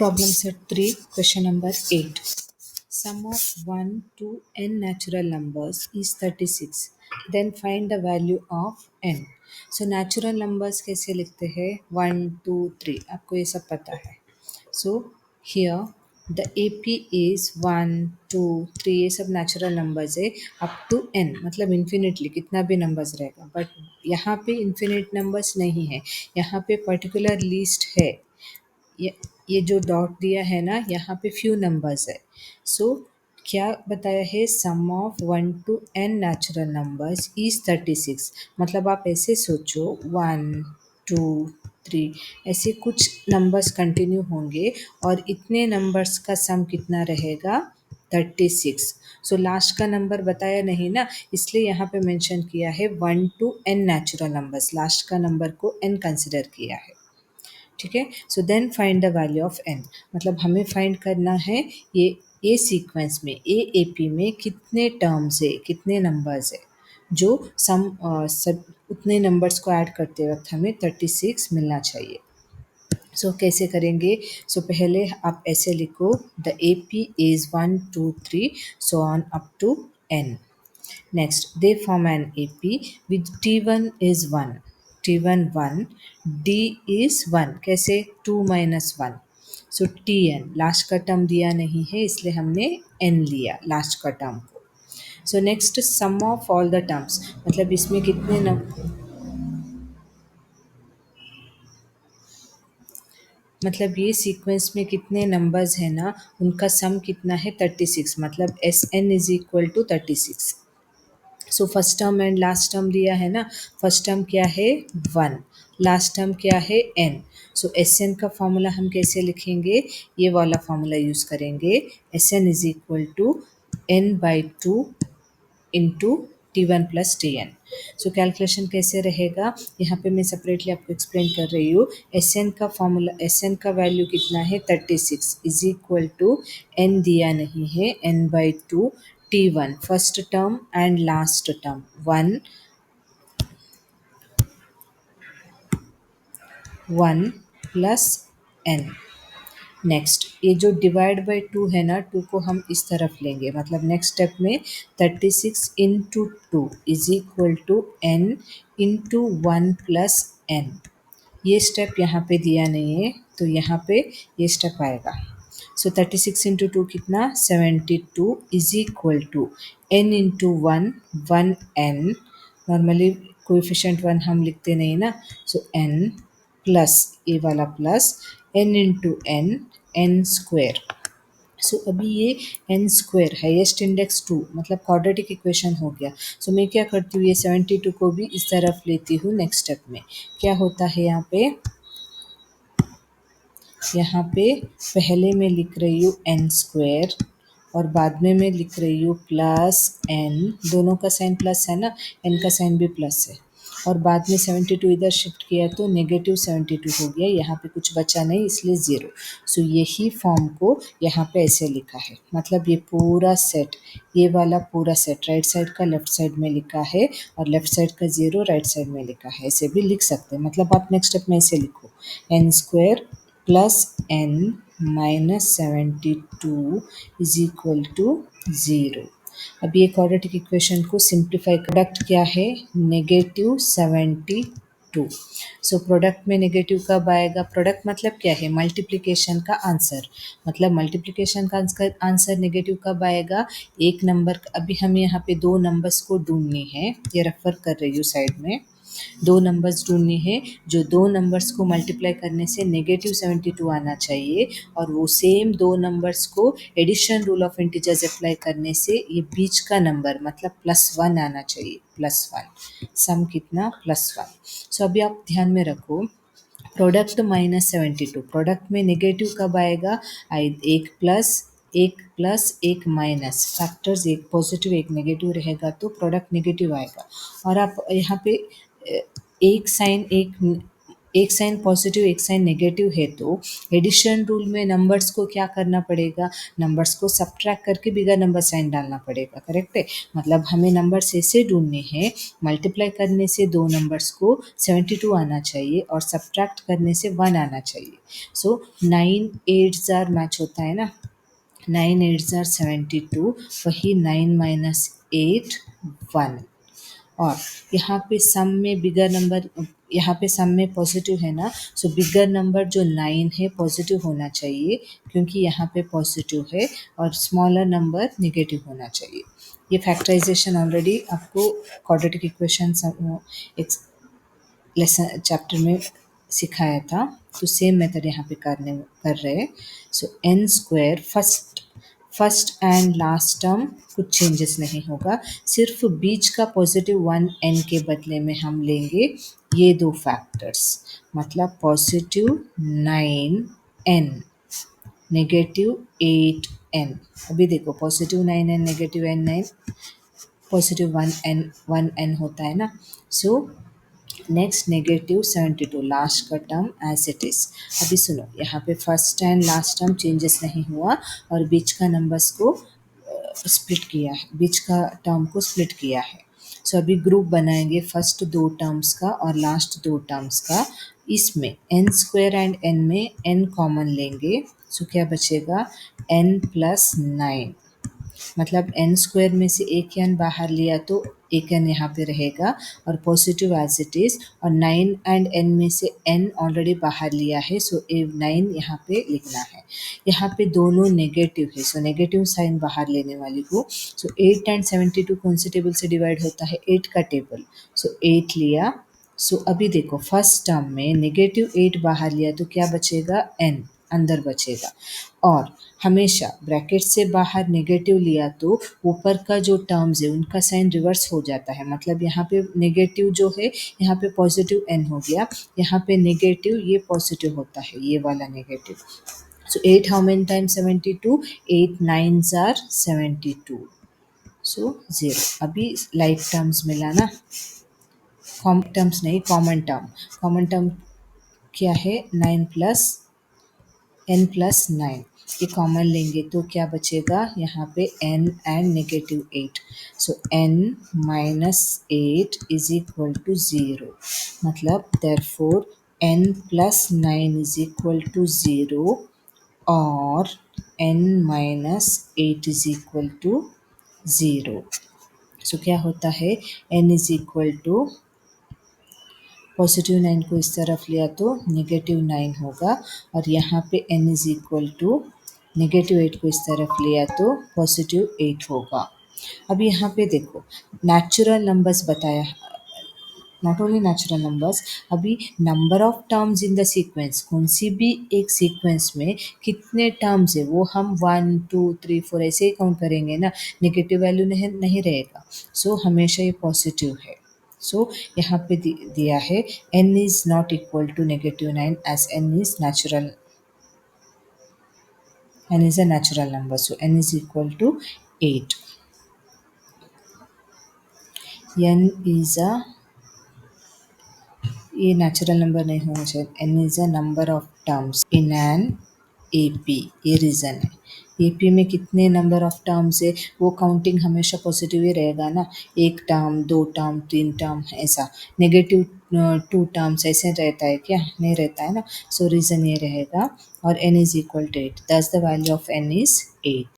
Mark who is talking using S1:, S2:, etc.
S1: Problem set 3, question number 8. Sum of 1 to n natural numbers is 36. Then find the value of n. So natural numbers कैसे लिखते हैं 1, 2, 3 आपको ये सब पता है. So here the AP is 1, 2, 3 ये सब natural numbers है up to n मतलब infinitely कितना भी numbers रहेगा. But यहाँ पे infinite numbers नहीं है, यहाँ पे particular list है. ये जो डॉट दिया है ना यहाँ पे फ्यू नंबर्स है. सो क्या बताया है sum of 1 to n natural numbers is 36. मतलब आप ऐसे सोचो 1, 2, 3 ऐसे कुछ नंबर्स कंटिन्यू होंगे और इतने नंबर्स का सम कितना रहेगा 36. सो लास्ट का नंबर बताया नहीं ना, इसलिए यहाँ पे मेंशन किया है 1 to n natural numbers, last का नंबर को n कंसिडर किया है. ठीक है. So then find the value of n. मतलब हमें फाइंड करना है ये सीक्वेंस में ए पी में कितने टर्म्स है, कितने नंबर्स है जो सब उतने नंबर्स को ऐड करते वक्त हमें 36 मिलना चाहिए. सो कैसे करेंगे. सो पहले आप ऐसे लिखो the A P is 1, 2, 3 so on up to n. Next, they form an AP with T1 is 1, T1 1, D is 1. कैसे 2 minus 1. So Tn लास्ट का टर्म दिया नहीं है इसलिए हमने n लिया लास्ट का टर्म को. So next sum of all the terms मतलब इसमें कितने मतलब ये सीक्वेंस में कितने नंबर्स हैं ना उनका सम कितना है 36. मतलब Sn is equal to 36. So first term and last term दिया है ना. फर्स्ट टर्म क्या है 1, लास्ट टर्म क्या है n. सो एस एन का फॉर्मूला हम कैसे लिखेंगे, ये वाला फॉर्मूला यूज़ करेंगे. S n is equal to n by 2 into T1 plus Tn. So calculation कैसे रहेगा यहाँ पे मैं सेपरेटली आपको एक्सप्लेन कर रही हूँ. एस एन का फॉर्मूला, एस एन का वैल्यू कितना है 36 इज इक्वल टू n दिया नहीं है n by 2 T1 first term and last term 1 plus n. Next ये जो डिवाइड बाई 2 है ना 2 को हम इस तरफ लेंगे. मतलब नेक्स्ट स्टेप में 36 into 2 is equal to n into 1 plus n. ये स्टेप यहाँ पे दिया नहीं है तो यहाँ पे ये स्टेप आएगा. सो 36 इंटू 2 कितना 72 is equal to n into 1 1n. Normally coefficient 1 हम लिखते नहीं ना. सो n प्लस ये वाला plus n into n square. So अभी ये n स्क्वेयर हाईएस्ट इंडेक्स 2 मतलब क्वाड्रेटिक इक्वेशन हो गया. सो मैं क्या करती हूँ ये 72 को भी इस तरफ लेती हूँ. नेक्स्ट स्टेप में क्या होता है यहाँ पे पहले मैं लिख रही हूँ n स्क्वेयर और बाद में मैं लिख रही हूँ प्लस n. दोनों का साइन प्लस है ना, n का साइन भी प्लस है. और बाद में 72 इधर शिफ्ट किया तो नेगेटिव 72 हो गया. यहाँ पे कुछ बचा नहीं इसलिए 0. सो यही फॉर्म को यहाँ पे ऐसे लिखा है. मतलब ये पूरा सेट, ये वाला पूरा सेट राइट साइड का लेफ्ट साइड में लिखा है और लेफ्ट साइड का 0 राइट साइड में लिखा है. ऐसे भी लिख सकते हैं. मतलब आप नेक्स्ट स्टेप में ऐसे लिखो n square plus n minus 72 is equal to 0. अब ये क्वाड्रेटिक इक्वेशन को सिंप्लीफाई, प्रोडक्ट क्या है नेगेटिव 72. सो प्रोडक्ट में नेगेटिव कब आएगा, प्रोडक्ट मतलब क्या है मल्टीप्लिकेशन का आंसर. मतलब मल्टीप्लिकेशन का आंसर नेगेटिव कब आएगा, एक नंबर. अभी हमें यहाँ पे दो नंबर्स को ढूंढनी है, ये रेफर कर रही हूँ साइड में. दो नंबर्स ढूंढनी है जो दो नंबर्स को मल्टीप्लाई करने से नेगेटिव 72 आना चाहिए और वो सेम दो नंबर्स को addition rule of integers apply करने से ये बीच का नंबर मतलब +1 आना चाहिए. +1 सम कितना +1. सो अभी आप ध्यान में रखो प्रोडक्ट -72. प्रोडक्ट में नेगेटिव कब आएगा, एक प्लस एक माइनस. फैक्टर्स एक पॉजिटिव एक नेगेटिव रहेगा तो प्रोडक्ट नेगेटिव आएगा. और आप यहाँ पे एक साइन एक एक साइन पॉजिटिव एक साइन नेगेटिव है तो एडिशन रूल में नंबर्स को क्या करना पड़ेगा, नंबर्स को सब्ट्रैक्ट करके बिगर नंबर साइन डालना पड़ेगा, करेक्ट है। मतलब हमें नंबर्स ऐसे ढूंढने हैं, मल्टीप्लाई करने से दो नंबर्स को 72 आना चाहिए और सब्ट्रैक्ट करने से 1 आना चाहिए। सो 9 8 जार मैच होता है ना, 9 8 जार 72, वही 9 माइनस 8 1। और यहाँ पे सम में बिगर नंबर, यहाँ पे सम में पॉजिटिव है ना, सो बिगर नंबर जो 9 है पॉजिटिव होना चाहिए क्योंकि यहाँ पे पॉजिटिव है, और स्मॉलर नंबर नेगेटिव होना चाहिए। ये फैक्टराइजेशन ऑलरेडी आपको क्वाड्रेटिक इक्वेशन एक लेसन चैप्टर में सिखाया था, तो सेम मेथड यहाँ पे कर रहे हैं। So n square first and last term कुछ चेंजेस नहीं होगा, सिर्फ बीच का +1 n के बदले में हम लेंगे ये दो फैक्टर्स, मतलब +9n -8n। अभी देखो +9n -9, +1n होता है ना। सो नेक्स्ट -72, लास्ट का टर्म एज इट इज। अभी सुनो, यहाँ पे first and last term changes नहीं हुआ और बीच का नंबर्स को स्प्लिट किया है, बीच का टर्म को स्प्लिट किया है। सो अभी ग्रुप बनाएंगे फर्स्ट दो टर्म्स का और लास्ट दो टर्म्स का। इसमें n स्क्वायर एंड n में n कॉमन लेंगे, सो क्या बचेगा n+9। मतलब एन स्क्वायर में से एक एन बाहर लिया तो एक एन यहाँ पे रहेगा और पॉजिटिव एज इट इज, और 9 एंड एन में से एन ऑलरेडी बाहर लिया है, सो ए 9 यहाँ पे लिखना है। यहाँ पे दोनों नेगेटिव है, सो नेगेटिव साइन बाहर लेने वाली को। सो 8 एंड 72 कौन से टेबल से डिवाइड होता है, 8 का टेबल, सो 8 लिया। सो अभी देखो फर्स्ट टर्म में -8 बाहर लिया तो क्या बचेगा, n अंदर बचेगा। और हमेशा ब्रैकेट से बाहर नेगेटिव लिया तो ऊपर का जो टर्म्स है उनका साइन रिवर्स हो जाता है, मतलब यहाँ पे नेगेटिव जो है यहाँ पे पॉजिटिव n हो गया, यहाँ पे नेगेटिव ये पॉजिटिव होता है, ये वाला negative. So 8 how many times 72, 8 9s are 72, so 0। अभी लाइक टर्म्स मिला ना, टर्म्स नहीं, कॉमन टर्म क्या है, 9 प्लस n+9, ये कॉमन लेंगे तो क्या बचेगा यहाँ पे n and -8, so n -8 is equal to 0। मतलब therefore n+9 is equal to 0 और n-8 इज इक्वल टू 0। सो क्या होता है, n इज इक्वल टू +9 को इस तरफ लिया तो -9 होगा, और यहाँ पे n इज इक्वल टू -8 को इस तरफ लिया तो +8 होगा। अब यहाँ पे देखो नेचुरल नंबर्स बताया, नॉट ओनली नेचुरल नंबर्स, अभी number of terms in the sequence, कौन सी भी एक सीक्वेंस में कितने टर्म्स है वो हम 1 2 3 4 ऐसे ही काउंट करेंगे ना, नेगेटिव वैल्यू नहीं रहेगा, सो हमेशा ये पॉजिटिव है। सो यहाँ पे दिया है n is not equal to -9 as n is natural, n is a natural number, so n is equal to 8। n is a, ये नेचुरल नंबर नहीं होना चाहिए, n is a number of terms in an AP, ये reason है। AP में कितने number of terms है वो काउंटिंग हमेशा पॉजिटिव ही रहेगा ना, एक टर्म, दो टर्म, तीन टर्म, ऐसा नेगेटिव 2 टर्म्स ऐसे रहता है क्या, नहीं रहता है ना। सो रीज़न ये रहेगा, और n इज इक्वल टू 8, दस the value of n is 8।